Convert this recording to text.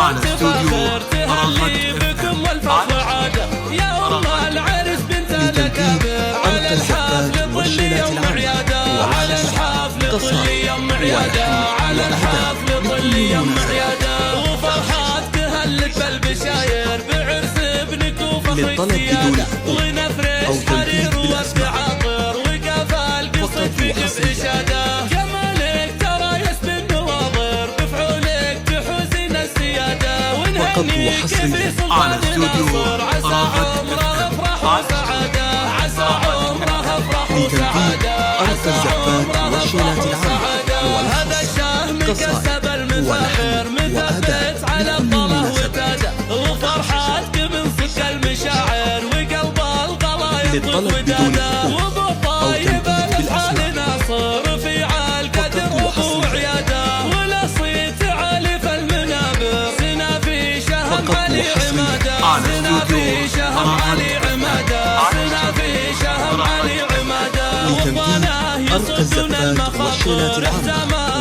على استوديو تهني بكم والفرح عادة يا الله العرس بنت الأكابر على الحفل طل يوم عيادة على الحفل طل يوم عيادة على الحفل طل يوم عيادة وفرحات تهلت بالبشاير بعرس ابنك وفخر السيادة ونفرش حرير واستعاطر وقفا القصة فيك بإشادة جمالك ترى يسبي النواظر بفعولك تحوزين السيادة ونهنيك في سلطان ناصر عسى عمره افرح وسعادة عسى عمره افرح وسعادة عسى عمره افرح وسعادة هذا الشاه مكسب المفاخر مثبت على الطله وتاده وفرحاتك من صدق المشاعر وقلب القلا يطلق وداده وابو طايب الحال ناصر في عالقدر ابو عياده ولا صيت عالي في المنابر سنا في شهم علي عماده سنا في شهم علي عماده سنا في شهم علي عماده وطناه يصدون المخاطر احتمال